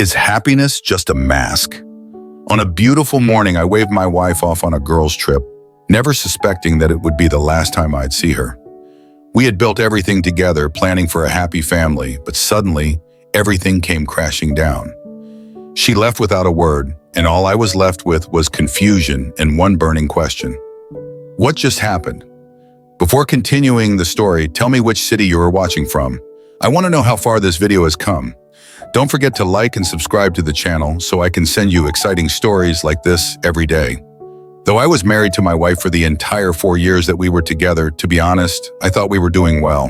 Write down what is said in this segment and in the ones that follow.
Is happiness just a mask? On a beautiful morning, I waved my wife off on a girls' trip, never suspecting that it would be the last time I'd see her. We had built everything together, planning for a happy family, but suddenly, everything came crashing down. She left without a word, and all I was left with was confusion and one burning question. What just happened? Before continuing the story, tell me which city you are watching from. I want to know how far this video has come. Don't forget to like and subscribe to the channel so I can send you exciting stories like this every day. Though I was married to my wife for the entire 4 years that we were together, to be honest, I thought we were doing well.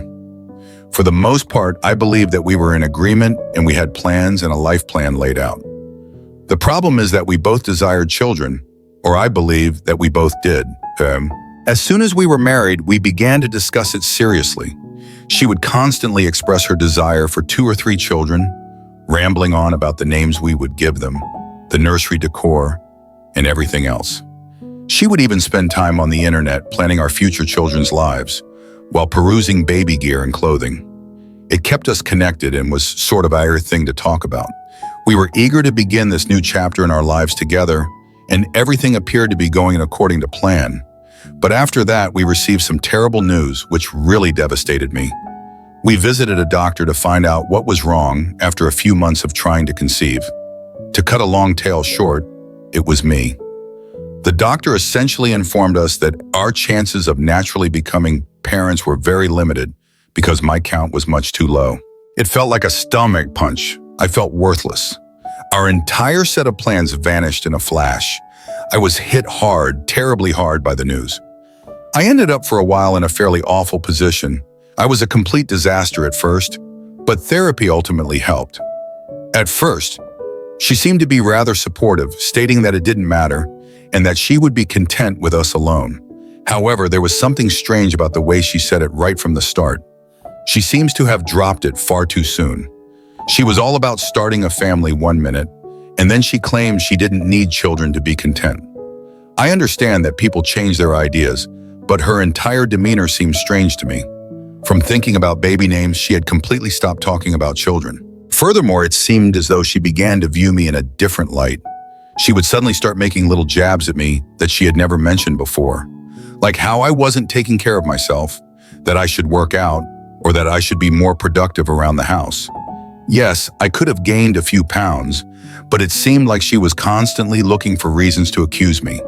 For the most part, I believed that we were in agreement and we had plans and a life plan laid out. The problem is that we both desired children, or I believe that we both did. As soon as we were married, we began to discuss it seriously. She would constantly express her desire for 2 or 3 children, rambling on about the names we would give them, the nursery decor, and everything else. She would even spend time on the internet planning our future children's lives, while perusing baby gear and clothing. It kept us connected and was sort of our thing to talk about. We were eager to begin this new chapter in our lives together, and everything appeared to be going according to plan. But after that, we received some terrible news, which really devastated me. We visited a doctor to find out what was wrong after a few months of trying to conceive. To cut a long tale short, it was me. The doctor essentially informed us that our chances of naturally becoming parents were very limited because my count was much too low. It felt like a stomach punch. I felt worthless. Our entire set of plans vanished in a flash. I was hit hard, terribly hard by the news. I ended up for a while in a fairly awful position. I was a complete disaster at first, but therapy ultimately helped. At first, she seemed to be rather supportive, stating that it didn't matter and that she would be content with us alone. However, there was something strange about the way she said it right from the start. She seems to have dropped it far too soon. She was all about starting a family one minute, and then she claimed she didn't need children to be content. I understand that people change their ideas, but her entire demeanor seemed strange to me. From thinking about baby names, she had completely stopped talking about children. Furthermore, it seemed as though she began to view me in a different light. She would suddenly start making little jabs at me that she had never mentioned before, like how I wasn't taking care of myself, that I should work out, or that I should be more productive around the house. Yes, I could have gained a few pounds, but it seemed like she was constantly looking for reasons to accuse me.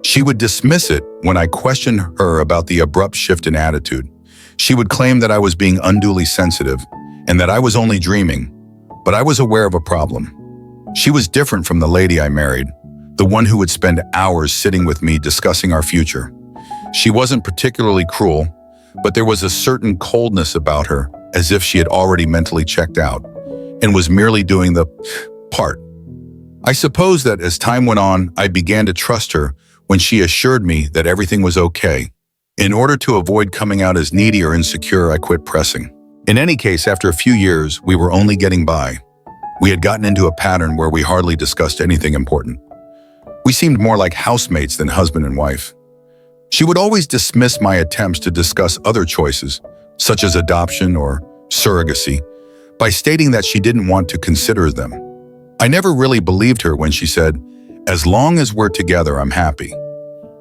She would dismiss it when I questioned her about the abrupt shift in attitude. She would claim that I was being unduly sensitive and that I was only dreaming, but I was aware of a problem. She was different from the lady I married, the one who would spend hours sitting with me discussing our future. She wasn't particularly cruel, but there was a certain coldness about her, as if she had already mentally checked out and was merely doing the part. I suppose that as time went on, I began to trust her when she assured me that everything was okay. In order to avoid coming out as needy or insecure, I quit pressing. In any case, after a few years, we were only getting by. We had gotten into a pattern where we hardly discussed anything important. We seemed more like housemates than husband and wife. She would always dismiss my attempts to discuss other choices, such as adoption or surrogacy, by stating that she didn't want to consider them. I never really believed her when she said, "As long as we're together, I'm happy."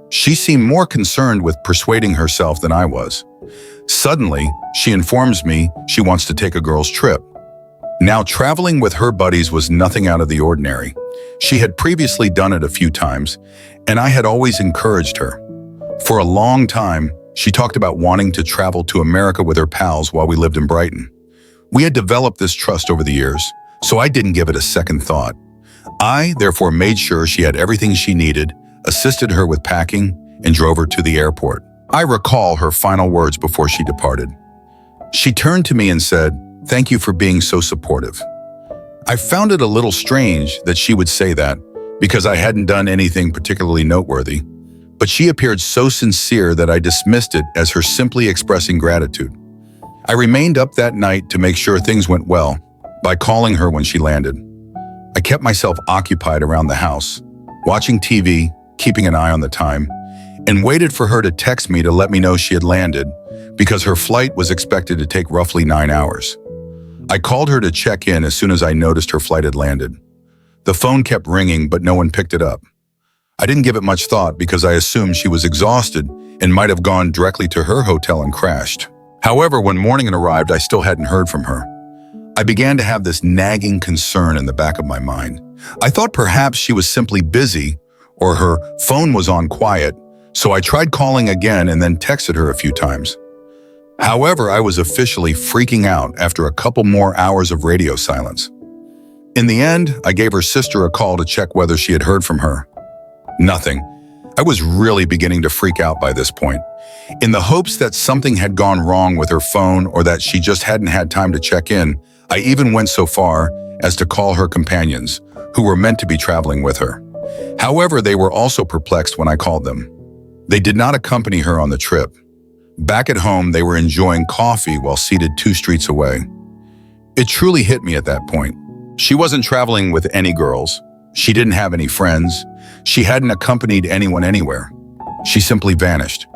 She seemed more concerned with persuading herself than I was. Suddenly, she informs me she wants to take a girls' trip. Now, traveling with her buddies was nothing out of the ordinary. She had previously done it a few times, and I had always encouraged her. For a long time, she talked about wanting to travel to America with her pals while we lived in Brighton. We had developed this trust over the years, so I didn't give it a second thought. I, therefore, made sure she had everything she needed, assisted her with packing, and drove her to the airport. I recall her final words before she departed. She turned to me and said, "Thank you for being so supportive." I found it a little strange that she would say that, because I hadn't done anything particularly noteworthy, but she appeared so sincere that I dismissed it as her simply expressing gratitude. I remained up that night to make sure things went well by calling her when she landed. I kept myself occupied around the house, watching TV, keeping an eye on the time, and waited for her to text me to let me know she had landed, because her flight was expected to take roughly 9 hours. I called her to check in as soon as I noticed her flight had landed. The phone kept ringing, but no one picked it up. I didn't give it much thought because I assumed she was exhausted and might have gone directly to her hotel and crashed. However, when morning arrived, I still hadn't heard from her. I began to have this nagging concern in the back of my mind. I thought perhaps she was simply busy or her phone was on quiet, so I tried calling again and then texted her a few times. However, I was officially freaking out after a couple more hours of radio silence. In the end, I gave her sister a call to check whether she had heard from her. Nothing. I was really beginning to freak out by this point. In the hopes that something had gone wrong with her phone or that she just hadn't had time to check in, I even went so far as to call her companions, who were meant to be traveling with her. However, they were also perplexed when I called them. They did not accompany her on the trip. Back at home, they were enjoying coffee while seated 2 streets away. It truly hit me at that point. She wasn't traveling with any girls. She didn't have any friends. She hadn't accompanied anyone anywhere. She simply vanished.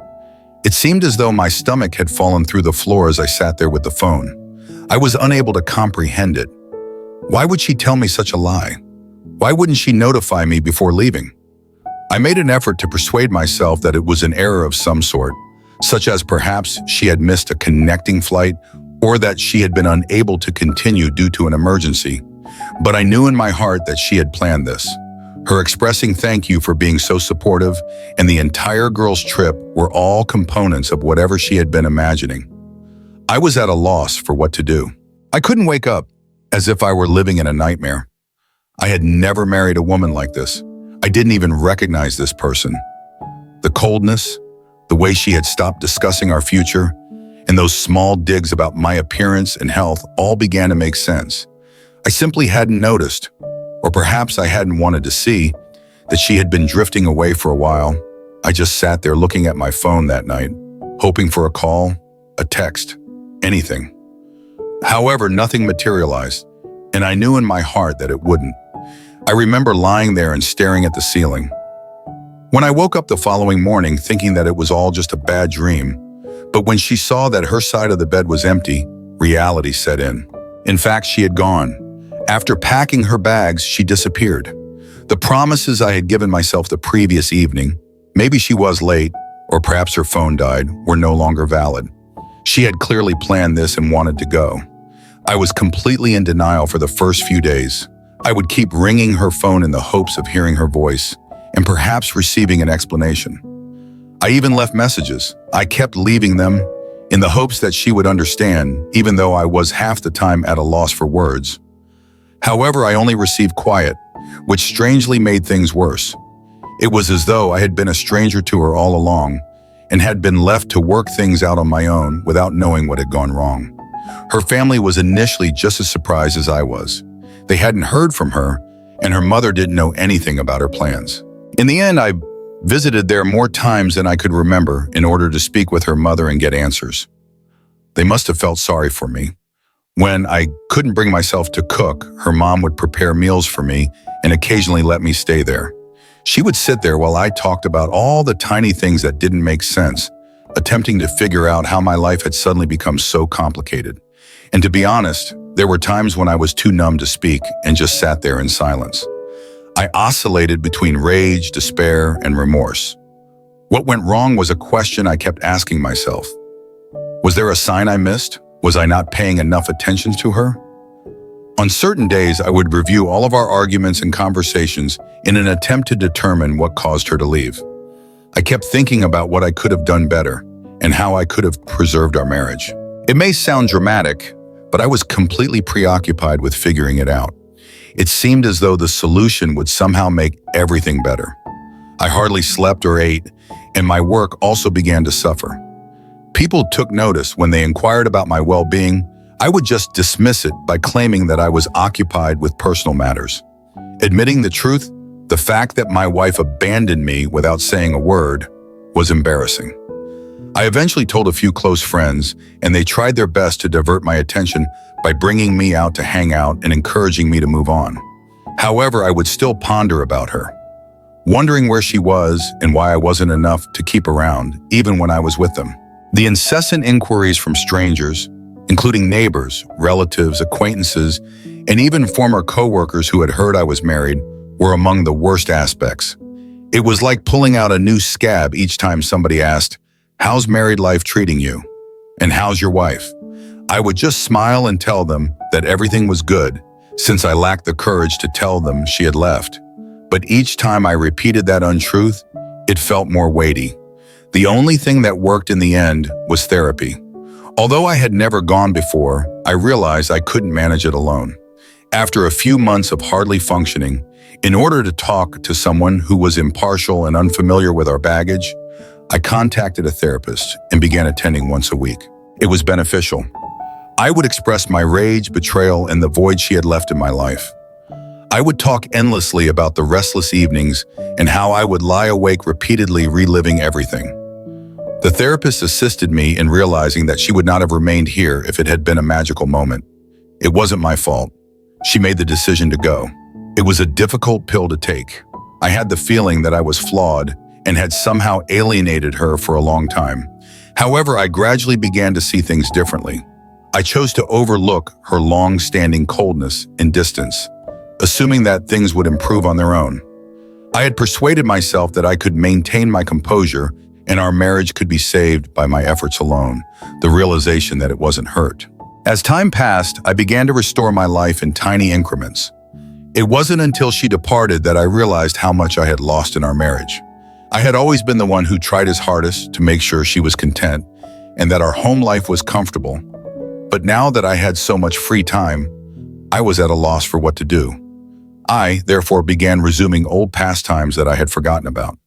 It seemed as though my stomach had fallen through the floor as I sat there with the phone. I was unable to comprehend it. Why would she tell me such a lie? Why wouldn't she notify me before leaving? I made an effort to persuade myself that it was an error of some sort, such as perhaps she had missed a connecting flight or that she had been unable to continue due to an emergency. But I knew in my heart that she had planned this. Her expressing thank you for being so supportive and the entire girls' trip were all components of whatever she had been imagining. I was at a loss for what to do. I couldn't wake up, as if I were living in a nightmare. I had never married a woman like this. I didn't even recognize this person. The coldness, the way she had stopped discussing our future, and those small digs about my appearance and health all began to make sense. I simply hadn't noticed, or perhaps I hadn't wanted to see, that she had been drifting away for a while. I just sat there looking at my phone that night, hoping for a call, a text, anything. However, nothing materialized, and I knew in my heart that it wouldn't. I remember lying there and staring at the ceiling. When I woke up the following morning thinking that it was all just a bad dream, but when she saw that her side of the bed was empty, reality set in. In fact, she had gone. After packing her bags, she disappeared. The promises I had given myself the previous evening, maybe she was late, or perhaps her phone died, were no longer valid. She had clearly planned this and wanted to go. I was completely in denial for the first few days. I would keep ringing her phone in the hopes of hearing her voice and perhaps receiving an explanation. I even left messages. I kept leaving them in the hopes that she would understand, even though I was half the time at a loss for words. However, I only received quiet, which strangely made things worse. It was as though I had been a stranger to her all along and had been left to work things out on my own without knowing what had gone wrong. Her family was initially just as surprised as I was. They hadn't heard from her, and her mother didn't know anything about her plans. In the end, I visited there more times than I could remember in order to speak with her mother and get answers. They must have felt sorry for me. When I couldn't bring myself to cook, her mom would prepare meals for me and occasionally let me stay there. She would sit there while I talked about all the tiny things that didn't make sense, attempting to figure out how my life had suddenly become so complicated. And to be honest, there were times when I was too numb to speak and just sat there in silence. I oscillated between rage, despair, and remorse. What went wrong was a question I kept asking myself. Was there a sign I missed? Was I not paying enough attention to her? On certain days, I would review all of our arguments and conversations in an attempt to determine what caused her to leave. I kept thinking about what I could have done better and how I could have preserved our marriage. It may sound dramatic, but I was completely preoccupied with figuring it out. It seemed as though the solution would somehow make everything better. I hardly slept or ate, and my work also began to suffer. People took notice when they inquired about my well-being. I would just dismiss it by claiming that I was occupied with personal matters. Admitting the truth, the fact that my wife abandoned me without saying a word was embarrassing. I eventually told a few close friends, and they tried their best to divert my attention by bringing me out to hang out and encouraging me to move on. However, I would still ponder about her, wondering where she was and why I wasn't enough to keep around, even when I was with them. The incessant inquiries from strangers, including neighbors, relatives, acquaintances, and even former coworkers who had heard I was married, were among the worst aspects. It was like pulling out a new scab each time somebody asked, "How's married life treating you? And how's your wife?" I would just smile and tell them that everything was good, since I lacked the courage to tell them she had left. But each time I repeated that untruth, it felt more weighty. The only thing that worked in the end was therapy. Although I had never gone before, I realized I couldn't manage it alone. After a few months of hardly functioning, in order to talk to someone who was impartial and unfamiliar with our baggage, I contacted a therapist and began attending once a week. It was beneficial. I would express my rage, betrayal, and the void she had left in my life. I would talk endlessly about the restless evenings and how I would lie awake repeatedly reliving everything. The therapist assisted me in realizing that she would not have remained here if it had been a magical moment. It wasn't my fault. She made the decision to go. It was a difficult pill to take. I had the feeling that I was flawed and had somehow alienated her for a long time. However, I gradually began to see things differently. I chose to overlook her long-standing coldness and distance, assuming that things would improve on their own. I had persuaded myself that I could maintain my composure and our marriage could be saved by my efforts alone, the realization that it wasn't hurt. As time passed, I began to restore my life in tiny increments. It wasn't until she departed that I realized how much I had lost in our marriage. I had always been the one who tried his hardest to make sure she was content and that our home life was comfortable. But now that I had so much free time, I was at a loss for what to do. I, therefore, began resuming old pastimes that I had forgotten about.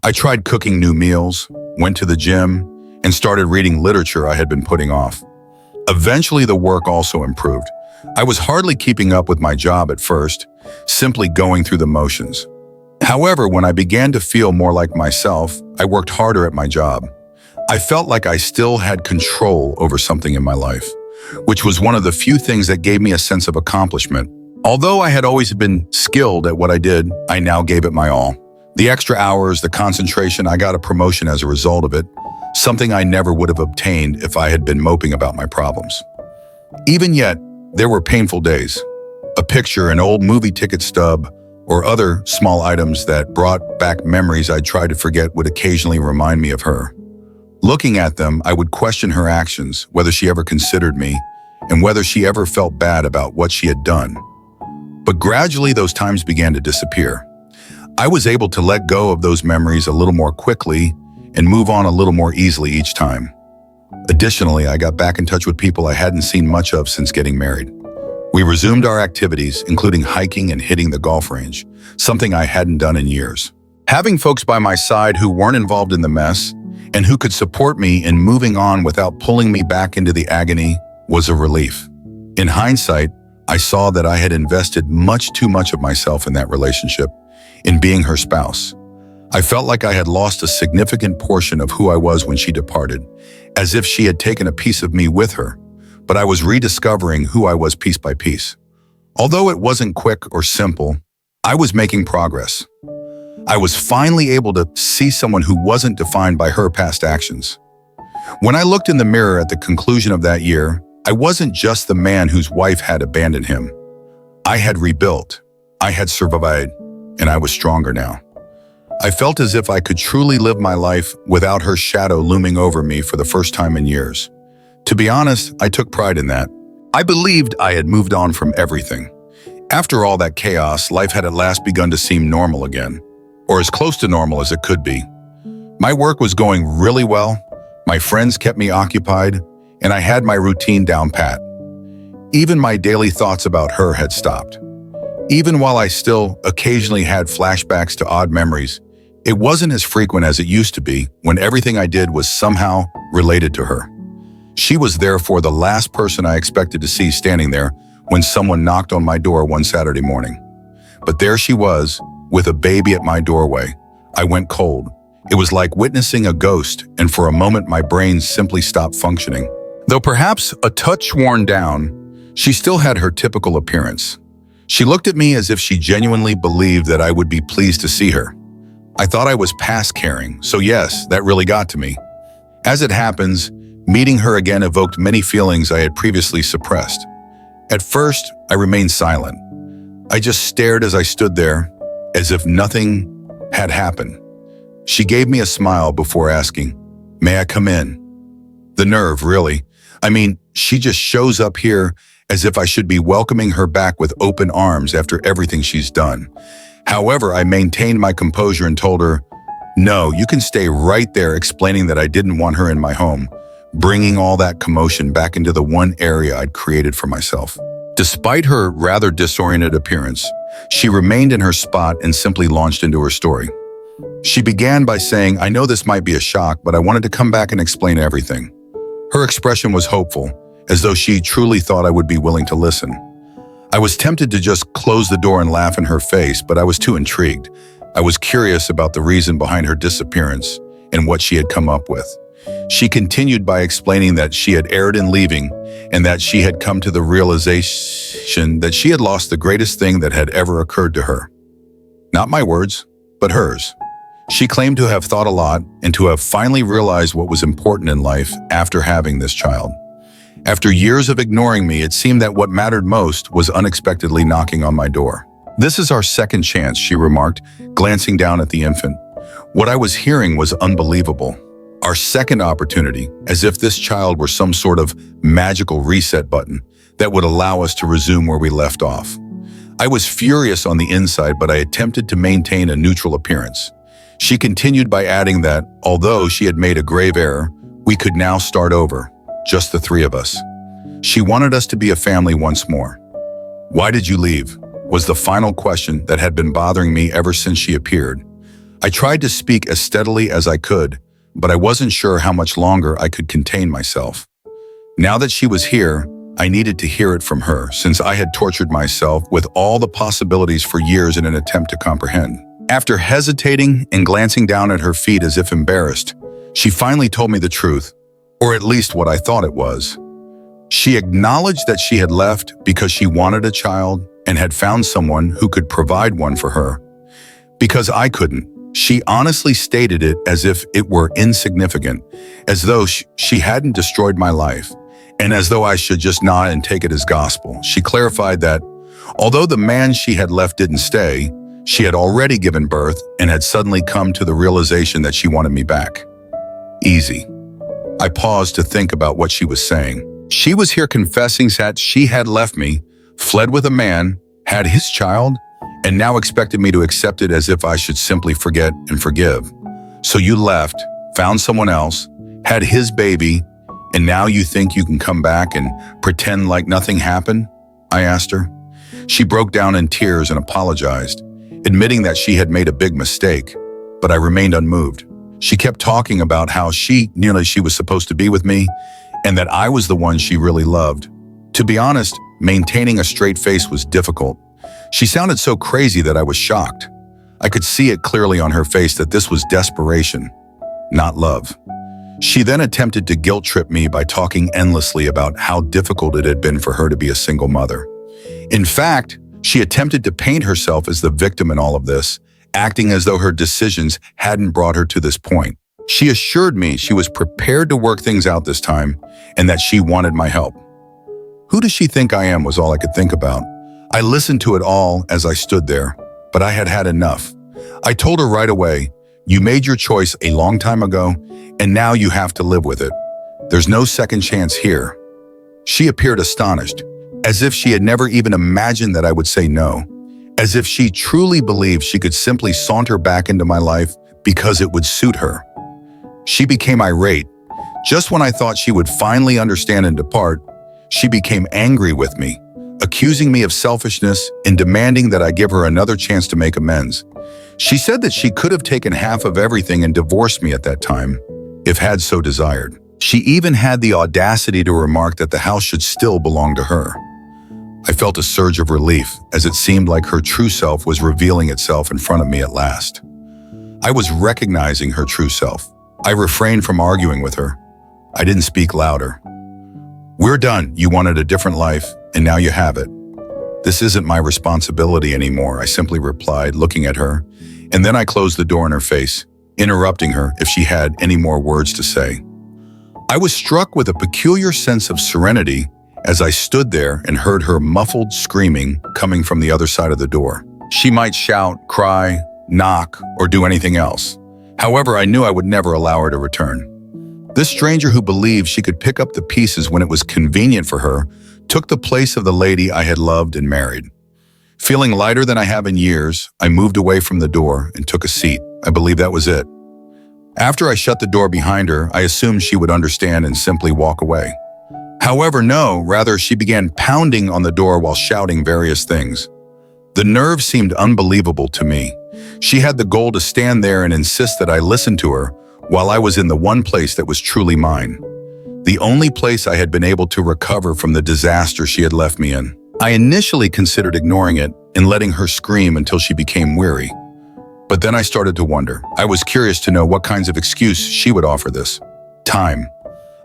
I tried cooking new meals, went to the gym, and started reading literature I had been putting off. Eventually, the work also improved. I was hardly keeping up with my job at first, simply going through the motions. However, when I began to feel more like myself, I worked harder at my job. I felt like I still had control over something in my life, which was one of the few things that gave me a sense of accomplishment. Although I had always been skilled at what I did, I now gave it my all. The extra hours, the concentration, I got a promotion as a result of it, something I never would have obtained if I had been moping about my problems. Even yet, there were painful days. A picture, an old movie ticket stub, or other small items that brought back memories I'd tried to forget would occasionally remind me of her. Looking at them, I would question her actions, whether she ever considered me, and whether she ever felt bad about what she had done. But gradually, those times began to disappear. I was able to let go of those memories a little more quickly and move on a little more easily each time. Additionally, I got back in touch with people I hadn't seen much of since getting married. We resumed our activities, including hiking and hitting the golf range, something I hadn't done in years. Having folks by my side who weren't involved in the mess and who could support me in moving on without pulling me back into the agony was a relief. In hindsight, I saw that I had invested much too much of myself in that relationship, in being her spouse. I felt like I had lost a significant portion of who I was when she departed, as if she had taken a piece of me with her, but I was rediscovering who I was piece by piece. Although it wasn't quick or simple, I was making progress. I was finally able to see someone who wasn't defined by her past actions. When I looked in the mirror at the conclusion of that year, I wasn't just the man whose wife had abandoned him. I had rebuilt, I had survived, and I was stronger now. I felt as if I could truly live my life without her shadow looming over me for the first time in years. To be honest, I took pride in that. I believed I had moved on from everything. After all that chaos, life had at last begun to seem normal again, or as close to normal as it could be. My work was going really well, my friends kept me occupied, and I had my routine down pat. Even my daily thoughts about her had stopped. Even while I still occasionally had flashbacks to odd memories, it wasn't as frequent as it used to be when everything I did was somehow related to her. She was therefore the last person I expected to see standing there when someone knocked on my door one Saturday morning. But there she was, with a baby at my doorway. I went cold. It was like witnessing a ghost, and for a moment my brain simply stopped functioning. Though perhaps a touch worn down, she still had her typical appearance. She looked at me as if she genuinely believed that I would be pleased to see her. I thought I was past caring, so yes, that really got to me. As it happens, Meeting her again evoked many feelings I had previously suppressed. At first, I remained silent. I just stared as I stood there, as if nothing had happened. She gave me a smile before asking, "May I come in?" The nerve, really. I mean, she just shows up here as if I should be welcoming her back with open arms after everything she's done. However, I maintained my composure and told her, "No, you can stay right there," explaining that I didn't want her in my home, bringing all that commotion back into the one area I'd created for myself. Despite her rather disoriented appearance, she remained in her spot and simply launched into her story. She began by saying, "I know this might be a shock, but I wanted to come back and explain everything." Her expression was hopeful, as though she truly thought I would be willing to listen. I was tempted to just close the door and laugh in her face, but I was too intrigued. I was curious about the reason behind her disappearance and what she had come up with. She continued by explaining that she had erred in leaving and that she had come to the realization that she had lost the greatest thing that had ever occurred to her. Not my words, but hers. She claimed to have thought a lot and to have finally realized what was important in life after having this child. After years of ignoring me, it seemed that what mattered most was unexpectedly knocking on my door. "This is our second chance," she remarked, glancing down at the infant. What I was hearing was unbelievable. Our second opportunity, as if this child were some sort of magical reset button that would allow us to resume where we left off. I was furious on the inside, but I attempted to maintain a neutral appearance. She continued by adding that, although she had made a grave error, we could now start over, just the three of us. She wanted us to be a family once more. "Why did you leave?" was the final question that had been bothering me ever since she appeared. I tried to speak as steadily as I could, but I wasn't sure how much longer I could contain myself. Now that she was here, I needed to hear it from her, since I had tortured myself with all the possibilities for years in an attempt to comprehend. After hesitating and glancing down at her feet as if embarrassed, she finally told me the truth, or at least what I thought it was. She acknowledged that she had left because she wanted a child and had found someone who could provide one for her. Because I couldn't. She honestly stated it as if it were insignificant, as though she hadn't destroyed my life, and as though I should just nod and take it as gospel. She clarified that, although the man she had left didn't stay, she had already given birth and had suddenly come to the realization that she wanted me back. Easy. I paused to think about what she was saying. She was here confessing that she had left me, fled with a man, had his child, and now expected me to accept it as if I should simply forget and forgive. "So you left, found someone else, had his baby, and now you think you can come back and pretend like nothing happened?" I asked her. She broke down in tears and apologized, admitting that she had made a big mistake, but I remained unmoved. She kept talking about how she was supposed to be with me and that I was the one she really loved. To be honest, maintaining a straight face was difficult. She sounded so crazy that I was shocked. I could see it clearly on her face that this was desperation, not love. She then attempted to guilt trip me by talking endlessly about how difficult it had been for her to be a single mother. In fact, she attempted to paint herself as the victim in all of this, acting as though her decisions hadn't brought her to this point. She assured me she was prepared to work things out this time and that she wanted my help. Who does she think I am was all I could think about. I listened to it all as I stood there, but I had had enough. I told her right away, "You made your choice a long time ago, and now you have to live with it. There's no second chance here." She appeared astonished, as if she had never even imagined that I would say no, as if she truly believed she could simply saunter back into my life because it would suit her. She became irate. Just when I thought she would finally understand and depart, she became angry with me, accusing me of selfishness and demanding that I give her another chance to make amends. She said that she could have taken half of everything and divorced me at that time, if had so desired. She even had the audacity to remark that the house should still belong to her. I felt a surge of relief, as it seemed like her true self was revealing itself in front of me at last. I was recognizing her true self. I refrained from arguing with her. I didn't speak louder. "We're done. You wanted a different life, and now you have it. This isn't my responsibility anymore," I simply replied, looking at her, and then I closed the door in her face, interrupting her if she had any more words to say. I was struck with a peculiar sense of serenity as I stood there and heard her muffled screaming coming from the other side of the door. She might shout, cry, knock, or do anything else. However, I knew I would never allow her to return. This stranger who believed she could pick up the pieces when it was convenient for her took the place of the lady I had loved and married. Feeling lighter than I have in years, I moved away from the door and took a seat. I believe that was it. After I shut the door behind her, I assumed she would understand and simply walk away. However, no, rather she began pounding on the door while shouting various things. The nerve seemed unbelievable to me. She had the goal to stand there and insist that I listen to her while I was in the one place that was truly mine. The only place I had been able to recover from the disaster she had left me in. I initially considered ignoring it and letting her scream until she became weary. But then I started to wonder. I was curious to know what kinds of excuse she would offer this. Time.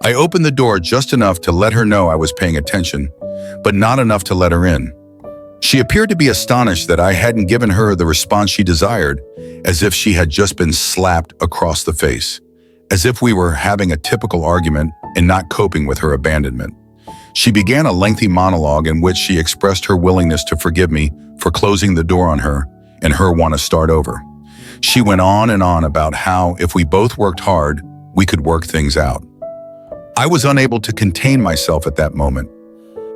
I opened the door just enough to let her know I was paying attention, but not enough to let her in. She appeared to be astonished that I hadn't given her the response she desired, as if she had just been slapped across the face, as if we were having a typical argument and not coping with her abandonment. She began a lengthy monologue in which she expressed her willingness to forgive me for closing the door on her and her want to start over. She went on and on about how, if we both worked hard, we could work things out. I was unable to contain myself at that moment.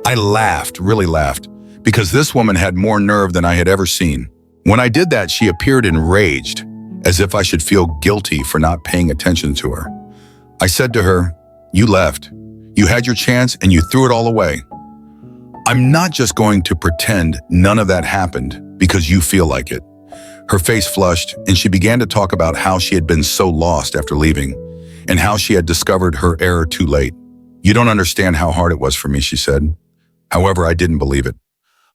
I laughed, really laughed, because this woman had more nerve than I had ever seen. When I did that, she appeared enraged, as if I should feel guilty for not paying attention to her. I said to her, "You left. You had your chance and you threw it all away. I'm not just going to pretend none of that happened because you feel like it." Her face flushed and she began to talk about how she had been so lost after leaving and how she had discovered her error too late. "You don't understand how hard it was for me," she said. However, I didn't believe it.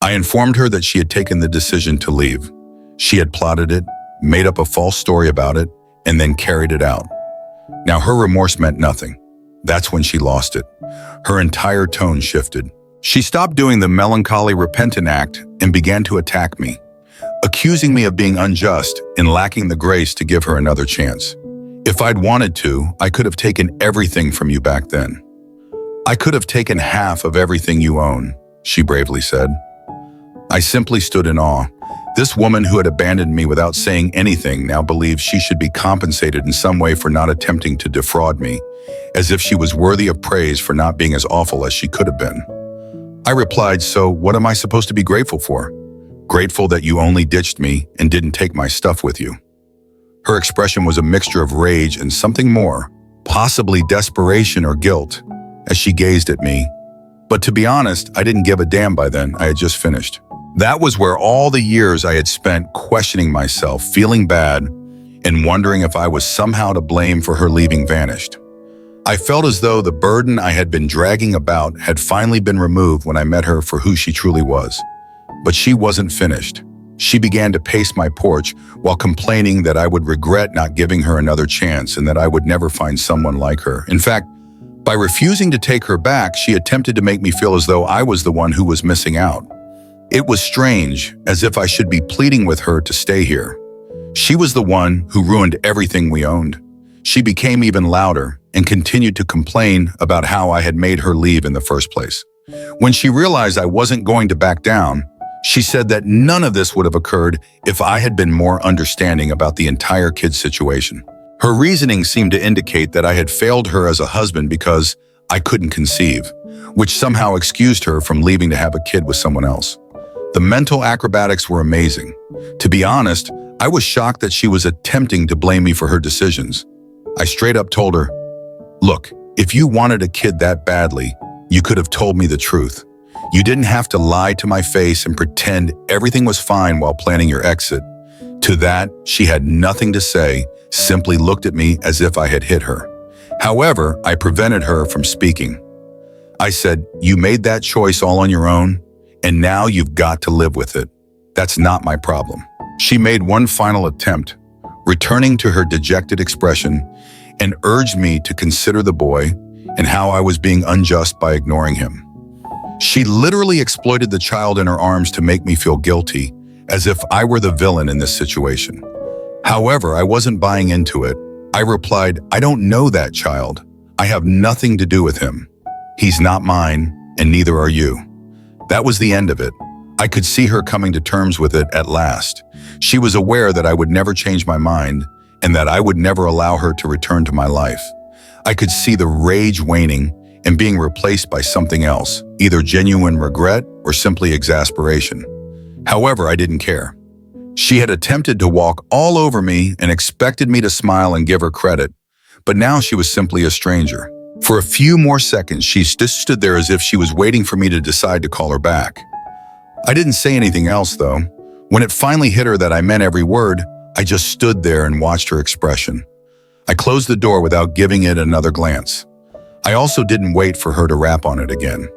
I informed her that she had taken the decision to leave. She had plotted it, made up a false story about it, and then carried it out. Now her remorse meant nothing. That's when she lost it. Her entire tone shifted. She stopped doing the melancholy repentant act and began to attack me, accusing me of being unjust and lacking the grace to give her another chance. "If I'd wanted to, I could have taken everything from you back then. I could have taken half of everything you own," she bravely said. I simply stood in awe. This woman who had abandoned me without saying anything now believed she should be compensated in some way for not attempting to defraud me, as if she was worthy of praise for not being as awful as she could have been. I replied, "So what am I supposed to be grateful for? Grateful that you only ditched me and didn't take my stuff with you." Her expression was a mixture of rage and something more, possibly desperation or guilt, as she gazed at me. But to be honest, I didn't give a damn by then. I had just finished. That was where all the years I had spent questioning myself, feeling bad, and wondering if I was somehow to blame for her leaving vanished. I felt as though the burden I had been dragging about had finally been removed when I met her for who she truly was. But she wasn't finished. She began to pace my porch while complaining that I would regret not giving her another chance and that I would never find someone like her. In fact, by refusing to take her back, she attempted to make me feel as though I was the one who was missing out. It was strange, as if I should be pleading with her to stay here. She was the one who ruined everything we owned. She became even louder and continued to complain about how I had made her leave in the first place. When she realized I wasn't going to back down, she said that none of this would have occurred if I had been more understanding about the entire kid situation. Her reasoning seemed to indicate that I had failed her as a husband because I couldn't conceive, which somehow excused her from leaving to have a kid with someone else. The mental acrobatics were amazing. To be honest, I was shocked that she was attempting to blame me for her decisions. I straight up told her, "Look, if you wanted a kid that badly, you could have told me the truth. You didn't have to lie to my face and pretend everything was fine while planning your exit." To that, she had nothing to say, simply looked at me as if I had hit her. However, I prevented her from speaking. I said, "You made that choice all on your own, and now you've got to live with it. That's not my problem." She made one final attempt, returning to her dejected expression, and urged me to consider the boy and how I was being unjust by ignoring him. She literally exploited the child in her arms to make me feel guilty, as if I were the villain in this situation. However, I wasn't buying into it. I replied, "I don't know that child. I have nothing to do with him. He's not mine, and neither are you. That was the end of it. I could see her coming to terms with it at last. She was aware that I would never change my mind and that I would never allow her to return to my life. I could see the rage waning and being replaced by something else, either genuine regret or simply exasperation. However, I didn't care. She had attempted to walk all over me and expected me to smile and give her credit, but now she was simply a stranger. For a few more seconds, she just stood there as if she was waiting for me to decide to call her back. I didn't say anything else, though. When it finally hit her that I meant every word, I just stood there and watched her expression. I closed the door without giving it another glance. I also didn't wait for her to rap on it again.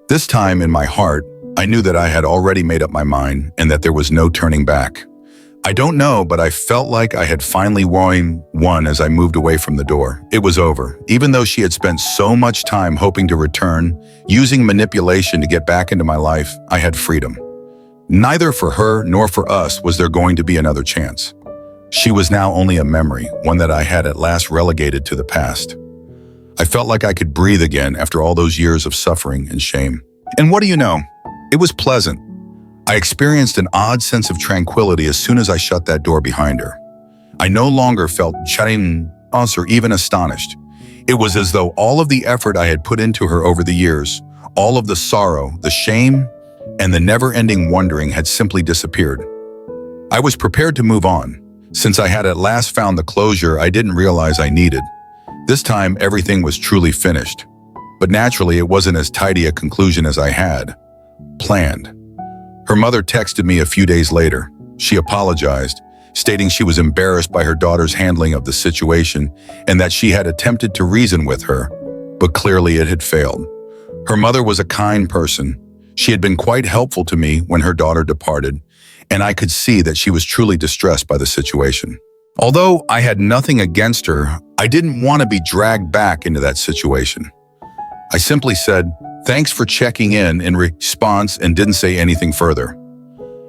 This time, in my heart, I knew that I had already made up my mind and that there was no turning back. I don't know, but I felt like I had finally won as I moved away from the door. It was over. Even though she had spent so much time hoping to return, using manipulation to get back into my life, I had freedom. Neither for her nor for us was there going to be another chance. She was now only a memory, one that I had at last relegated to the past. I felt like I could breathe again after all those years of suffering and shame. And what do you know? It was pleasant. I experienced an odd sense of tranquility as soon as I shut that door behind her. I no longer felt chagrin or even astonished. It was as though all of the effort I had put into her over the years, all of the sorrow, the shame, and the never-ending wondering had simply disappeared. I was prepared to move on, since I had at last found the closure I didn't realize I needed. This time, everything was truly finished. But naturally, it wasn't as tidy a conclusion as I had planned. Her mother texted me a few days later. She apologized, stating she was embarrassed by her daughter's handling of the situation and that she had attempted to reason with her, but clearly it had failed. Her mother was a kind person. She had been quite helpful to me when her daughter departed, and I could see that she was truly distressed by the situation. Although I had nothing against her, I didn't want to be dragged back into that situation. I simply said, "Thanks for checking in response, and didn't say anything further.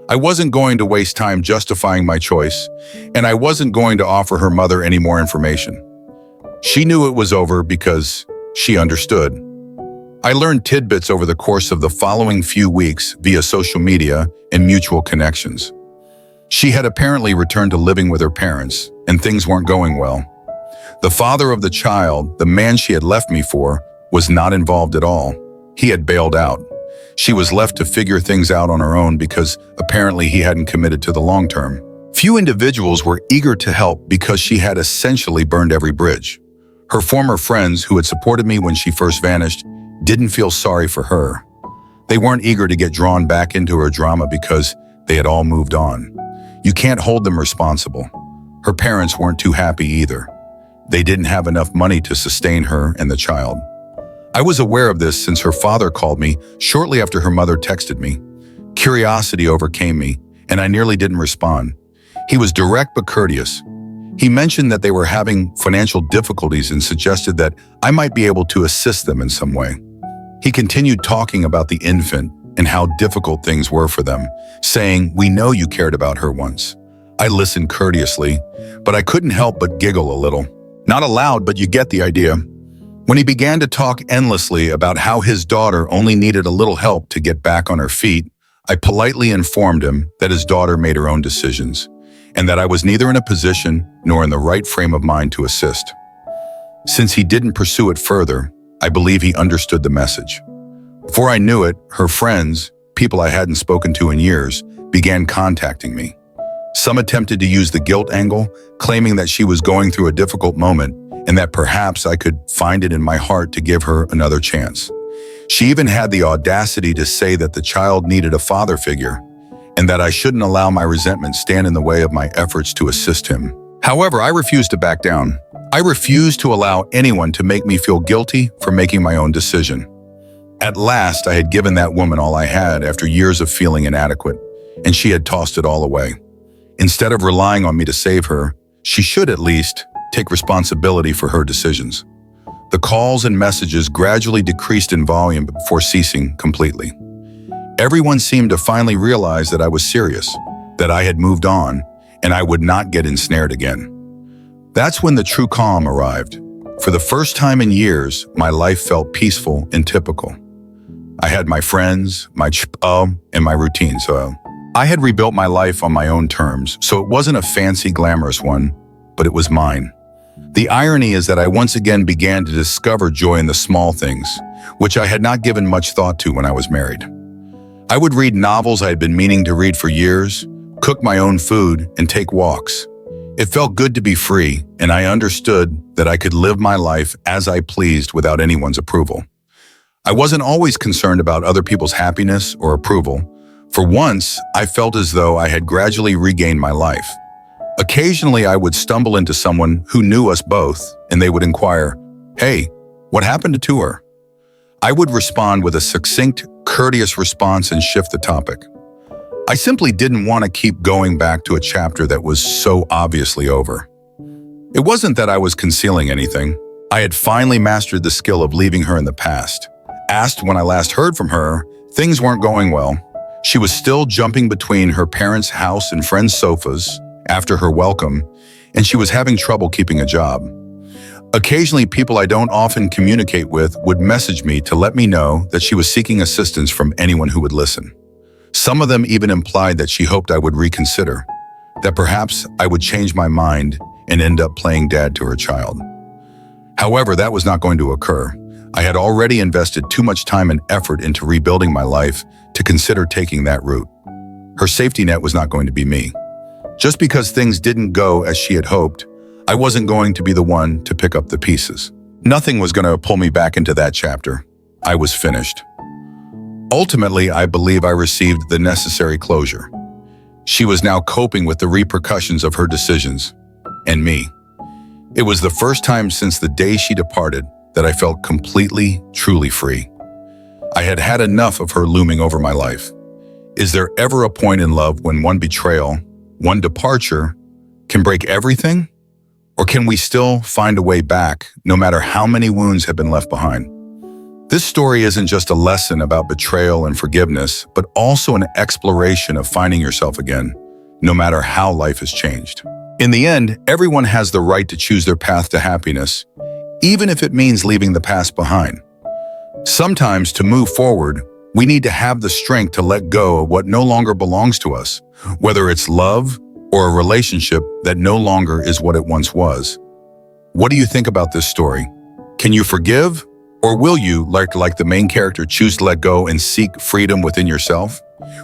I wasn't going to waste time justifying my choice, and I wasn't going to offer her mother any more information. She knew it was over because she understood. I learned tidbits over the course of the following few weeks via social media and mutual connections. She had apparently returned to living with her parents, and things weren't going well. The father of the child, the man she had left me for, was not involved at all. He had bailed out. She was left to figure things out on her own because apparently he hadn't committed to the long term. Few individuals were eager to help because she had essentially burned every bridge. Her former friends who had supported me when she first vanished didn't feel sorry for her. They weren't eager to get drawn back into her drama because they had all moved on. You can't hold them responsible. Her parents weren't too happy either. They didn't have enough money to sustain her and the child. I was aware of this since her father called me shortly after her mother texted me. Curiosity overcame me, and I nearly didn't respond. He was direct but courteous. He mentioned that they were having financial difficulties and suggested that I might be able to assist them in some way. He continued talking about the infant and how difficult things were for them, saying, "We know you cared about her once." I listened courteously, but I couldn't help but giggle a little. Not aloud, but you get the idea. When he began to talk endlessly about how his daughter only needed a little help to get back on her feet, I politely informed him that his daughter made her own decisions, and that I was neither in a position nor in the right frame of mind to assist. Since he didn't pursue it further, I believe he understood the message. Before I knew it, her friends, people I hadn't spoken to in years, began contacting me. Some attempted to use the guilt angle, claiming that she was going through a difficult moment and that perhaps I could find it in my heart to give her another chance. She even had the audacity to say that the child needed a father figure and that I shouldn't allow my resentment stand in the way of my efforts to assist him. However, I refused to back down. I refused to allow anyone to make me feel guilty for making my own decision. At last, I had given that woman all I had after years of feeling inadequate, and she had tossed it all away. Instead of relying on me to save her, she should at least take responsibility for her decisions. The calls and messages gradually decreased in volume before ceasing completely. Everyone seemed to finally realize that I was serious, that I had moved on, and I would not get ensnared again. That's when the true calm arrived. For the first time in years, my life felt peaceful and typical. I had my friends, and my routine. So I had rebuilt my life on my own terms, so it wasn't a fancy, glamorous one, but it was mine. The irony is that I once again began to discover joy in the small things, which I had not given much thought to when I was married. I would read novels I had been meaning to read for years, cook my own food, and take walks. It felt good to be free, and I understood that I could live my life as I pleased without anyone's approval. I wasn't always concerned about other people's happiness or approval. For once, I felt as though I had gradually regained my life. Occasionally, I would stumble into someone who knew us both, and they would inquire, "Hey, what happened to her?" I would respond with a succinct, courteous response and shift the topic. I simply didn't want to keep going back to a chapter that was so obviously over. It wasn't that I was concealing anything. I had finally mastered the skill of leaving her in the past. Asked when I last heard from her, things weren't going well. She was still jumping between her parents' house and friends' sofas after her welcome, and she was having trouble keeping a job. Occasionally, people I don't often communicate with would message me to let me know that she was seeking assistance from anyone who would listen. Some of them even implied that she hoped I would reconsider, that perhaps I would change my mind and end up playing dad to her child. However, that was not going to occur. I had already invested too much time and effort into rebuilding my life to consider taking that route. Her safety net was not going to be me. Just because things didn't go as she had hoped, I wasn't going to be the one to pick up the pieces. Nothing was going to pull me back into that chapter. I was finished. Ultimately, I believe I received the necessary closure. She was now coping with the repercussions of her decisions, and me. It was the first time since the day she departed that I felt completely, truly free. I had had enough of her looming over my life. Is there ever a point in love when one betrayal, one departure, can break everything? Or can we still find a way back, no matter how many wounds have been left behind? This story isn't just a lesson about betrayal and forgiveness, but also an exploration of finding yourself again, no matter how life has changed. In the end, everyone has the right to choose their path to happiness, even if it means leaving the past behind. Sometimes, to move forward, we need to have the strength to let go of what no longer belongs to us, whether it's love or a relationship that no longer is what it once was. What do you think about this story? Can you forgive? Or will you, like the main character, choose to let go and seek freedom within yourself?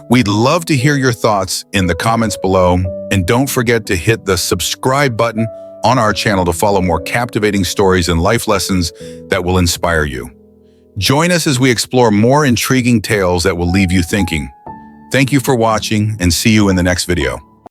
We'd love to hear your thoughts in the comments below, and don't forget to hit the subscribe button on our channel to follow more captivating stories and life lessons that will inspire you. Join us as we explore more intriguing tales that will leave you thinking. Thank you for watching, and see you in the next video.